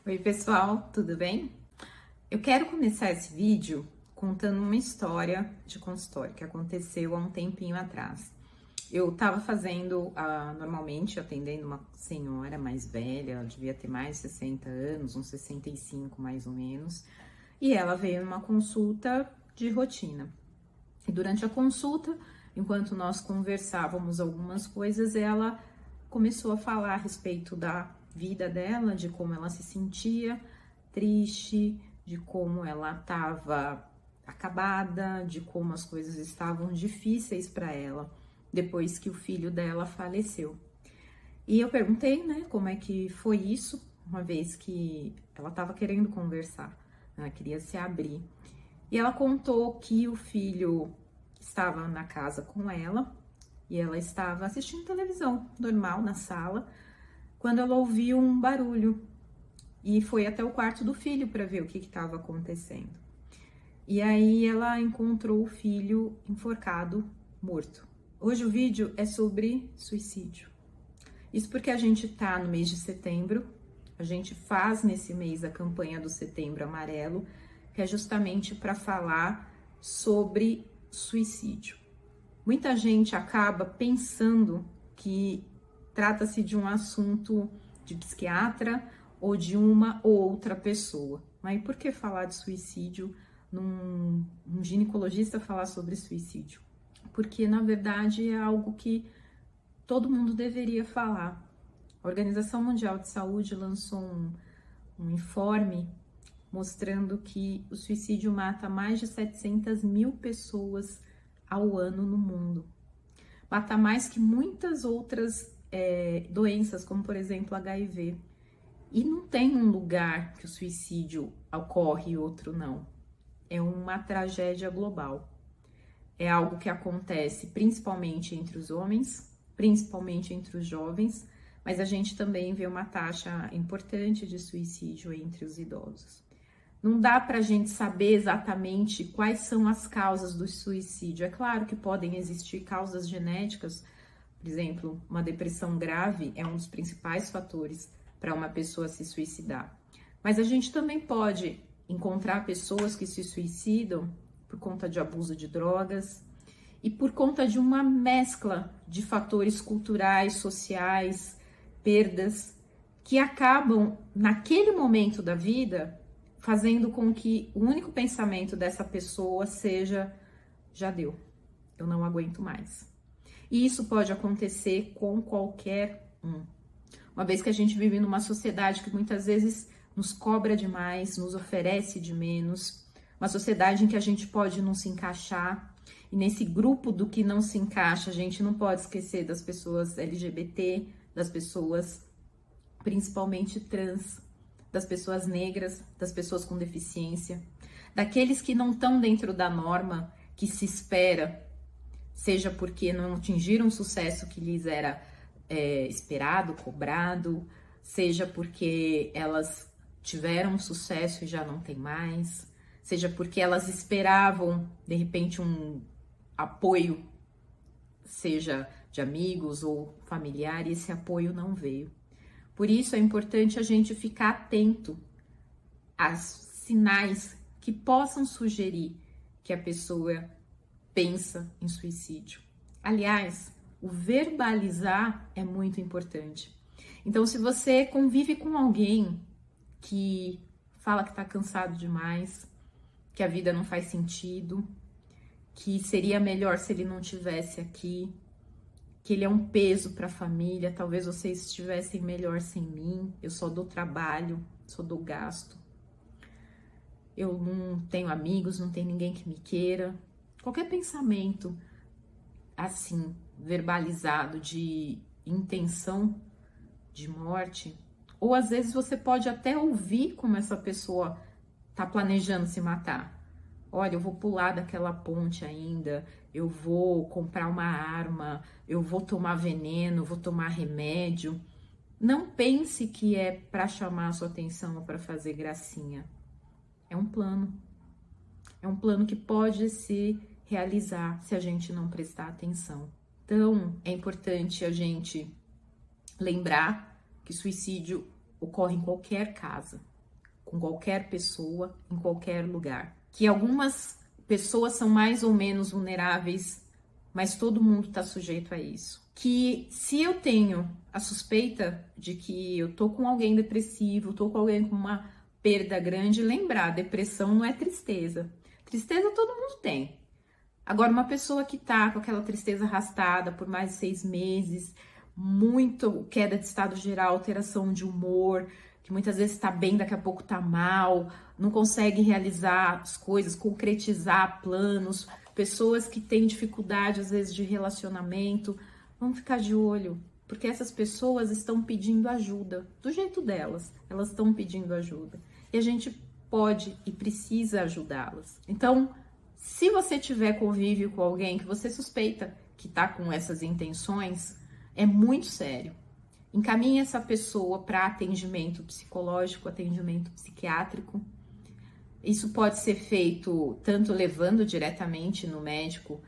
Oi, pessoal, tudo bem? Eu quero começar esse vídeo contando uma história de consultório que aconteceu há um tempinho atrás. Eu estava fazendo, normalmente, atendendo uma senhora mais velha, ela devia ter mais de 60 anos, uns 65 mais ou menos, e ela veio numa consulta de rotina. E durante a consulta, enquanto nós conversávamos algumas coisas, ela começou a falar a respeito da vida dela, de como ela se sentia triste, de como ela estava acabada, de como as coisas estavam difíceis para ela depois que o filho dela faleceu. E eu perguntei, né, como é que foi isso, uma vez que ela estava querendo conversar, ela queria se abrir. E ela contou que o filho estava na casa com ela e ela estava assistindo televisão normal na sala, quando ela ouviu um barulho e foi até o quarto do filho para ver o que estava acontecendo. E aí ela encontrou o filho enforcado, morto. Hoje o vídeo é sobre suicídio. Isso porque a gente tá no mês de setembro, a gente faz nesse mês a campanha do Setembro Amarelo, que é justamente para falar sobre suicídio. Muita gente acaba pensando que trata-se de um assunto de psiquiatra ou de uma ou outra pessoa. Mas por que falar de suicídio um ginecologista falar sobre suicídio? Porque, na verdade, é algo que todo mundo deveria falar. A Organização Mundial de Saúde lançou um informe mostrando que o suicídio mata mais de 700 mil pessoas ao ano no mundo. Mata mais que muitas outras doenças, como por exemplo HIV. E não tem um lugar que o suicídio ocorre e outro não. É uma tragédia global. É algo que acontece principalmente entre os homens, principalmente entre os jovens, mas a gente também vê uma taxa importante de suicídio entre os idosos. Não dá para a gente saber exatamente quais são as causas do suicídio. É claro que podem existir causas genéticas, por exemplo, uma depressão grave é um dos principais fatores para uma pessoa se suicidar. Mas a gente também pode encontrar pessoas que se suicidam por conta de abuso de drogas e por conta de uma mescla de fatores culturais, sociais, perdas, que acabam, naquele momento da vida, fazendo com que o único pensamento dessa pessoa seja: já deu, eu não aguento mais. E isso pode acontecer com qualquer um. Uma vez que a gente vive numa sociedade que muitas vezes nos cobra demais, nos oferece de menos, uma sociedade em que a gente pode não se encaixar, e nesse grupo do que não se encaixa, a gente não pode esquecer das pessoas LGBT, das pessoas principalmente trans, das pessoas negras, das pessoas com deficiência, daqueles que não estão dentro da norma que se espera, seja porque não atingiram o sucesso que lhes era esperado, cobrado, seja porque elas tiveram sucesso e já não tem mais, seja porque elas esperavam, de repente, um apoio, seja de amigos ou familiar, e esse apoio não veio. Por isso é importante a gente ficar atento aos sinais que possam sugerir que a pessoa pensa em suicídio. Aliás, o verbalizar é muito importante. Então, se você convive com alguém que fala que está cansado demais, que a vida não faz sentido, que seria melhor se ele não estivesse aqui, que ele é um peso para a família, talvez vocês estivessem melhor sem mim, eu só dou trabalho, só dou gasto, eu não tenho amigos, não tem ninguém que me queira. Qualquer pensamento assim, verbalizado de intenção de morte, ou às vezes você pode até ouvir como essa pessoa tá planejando se matar. Olha, eu vou pular daquela ponte ainda, eu vou comprar uma arma, eu vou tomar veneno, vou tomar remédio. Não pense que é para chamar a sua atenção ou para fazer gracinha. É um plano. É um plano que pode se realizar se a gente não prestar atenção. Então, é importante a gente lembrar que suicídio ocorre em qualquer casa. com qualquer pessoa, em qualquer lugar. Que algumas pessoas são mais ou menos vulneráveis, mas todo mundo está sujeito a isso. Que se eu tenho a suspeita de que eu tô com alguém depressivo, tô com alguém com uma perda grande, lembrar, depressão não é tristeza. Tristeza todo mundo tem. Agora, uma pessoa que tá com aquela tristeza arrastada por mais de 6 meses, muito queda de estado geral, alteração de humor, que muitas vezes está bem, daqui a pouco tá mal, não consegue realizar as coisas, concretizar planos, pessoas que têm dificuldade às vezes de relacionamento, vamos ficar de olho, porque essas pessoas estão pedindo ajuda, do jeito delas, elas estão pedindo ajuda, e a gente pode e precisa ajudá-las. Então, se você tiver convívio com alguém que você suspeita que está com essas intenções, é muito sério. Encaminhe essa pessoa para atendimento psicológico, atendimento psiquiátrico. Isso pode ser feito tanto levando diretamente no médico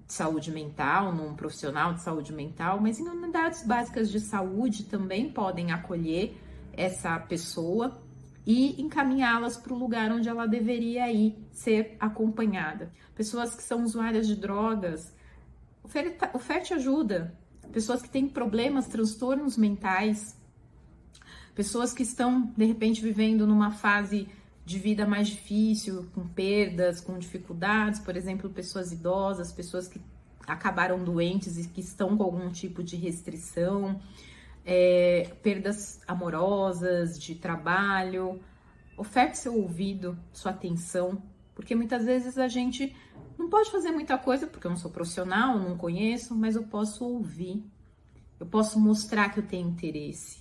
de saúde mental, num profissional de saúde mental, mas em unidades básicas de saúde também podem acolher essa pessoa e encaminhá-las para o lugar onde ela deveria ir ser acompanhada. Pessoas que são usuárias de drogas, oferte ajuda. Pessoas que têm problemas, transtornos mentais, pessoas que estão, de repente, vivendo numa fase de vida mais difícil, com perdas, com dificuldades, por exemplo, pessoas idosas, pessoas que acabaram doentes e que estão com algum tipo de restrição, perdas amorosas, de trabalho. Oferte seu ouvido, sua atenção, porque muitas vezes a gente não pode fazer muita coisa, porque eu não sou profissional, não conheço, mas eu posso ouvir, eu posso mostrar que eu tenho interesse,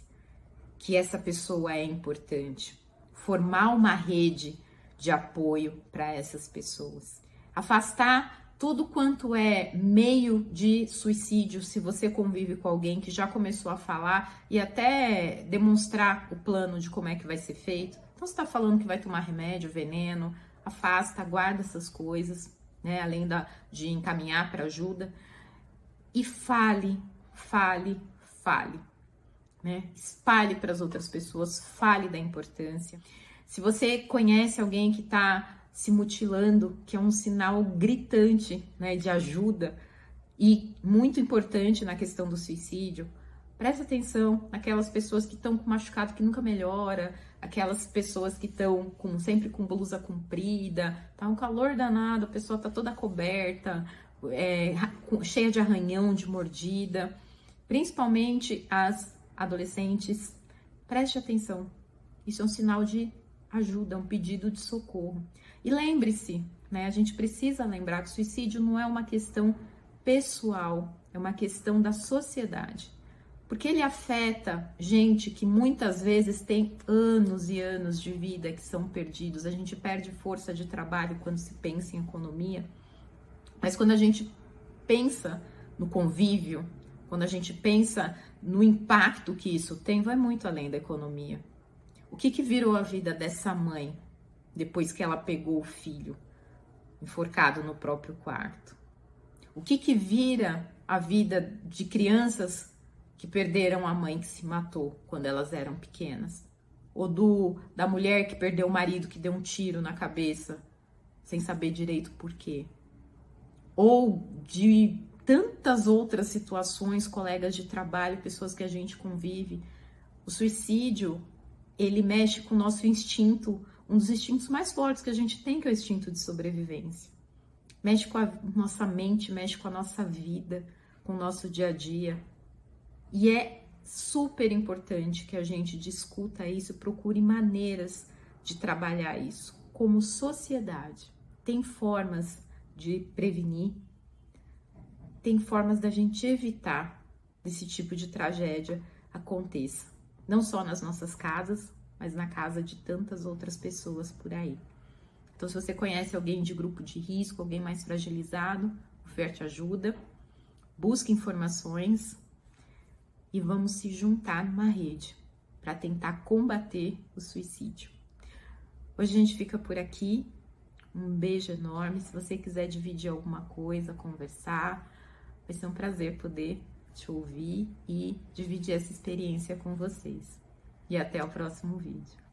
que essa pessoa é importante, formar uma rede de apoio para essas pessoas, afastar tudo quanto é meio de suicídio, se você convive com alguém que já começou a falar e até demonstrar o plano de como é que vai ser feito. Então, você está falando que vai tomar remédio, veneno, afasta, guarda essas coisas, né? Além de encaminhar para ajuda. E fale, né? Espalhe para as outras pessoas, fale da importância. Se você conhece alguém que está se mutilando, que é um sinal gritante, né, de ajuda e muito importante na questão do suicídio, preste atenção naquelas pessoas que estão com machucado que nunca melhora, aquelas pessoas que estão sempre com blusa comprida, tá um calor danado, a pessoa tá toda coberta, cheia de arranhão, de mordida, principalmente as adolescentes. Preste atenção, isso é um sinal de ajuda, um pedido de socorro. E lembre-se, né, a gente precisa lembrar que o suicídio não é uma questão pessoal, é uma questão da sociedade. Porque ele afeta gente que muitas vezes tem anos e anos de vida que são perdidos. A gente perde força de trabalho quando se pensa em economia, mas quando a gente pensa no convívio, quando a gente pensa no impacto que isso tem, vai muito além da economia. O que virou a vida dessa mãe depois que ela pegou o filho enforcado no próprio quarto? O que vira a vida de crianças que perderam a mãe que se matou quando elas eram pequenas? Ou da mulher que perdeu o marido que deu um tiro na cabeça sem saber direito por quê? Ou de tantas outras situações, colegas de trabalho, pessoas que a gente convive. O suicídio, ele mexe com o nosso instinto, um dos instintos mais fortes que a gente tem, que é o instinto de sobrevivência. Mexe com a nossa mente, mexe com a nossa vida, com o nosso dia a dia. E é super importante que a gente discuta isso, procure maneiras de trabalhar isso. Como sociedade, tem formas de prevenir, tem formas da gente evitar esse tipo de tragédia aconteça. Não só nas nossas casas, mas na casa de tantas outras pessoas por aí. Então, se você conhece alguém de grupo de risco, alguém mais fragilizado, oferte ajuda, busque informações e vamos se juntar numa rede para tentar combater o suicídio. Hoje a gente fica por aqui. Um beijo enorme. Se você quiser dividir alguma coisa, conversar, vai ser um prazer poder te ouvir e dividir essa experiência com vocês. E até o próximo vídeo.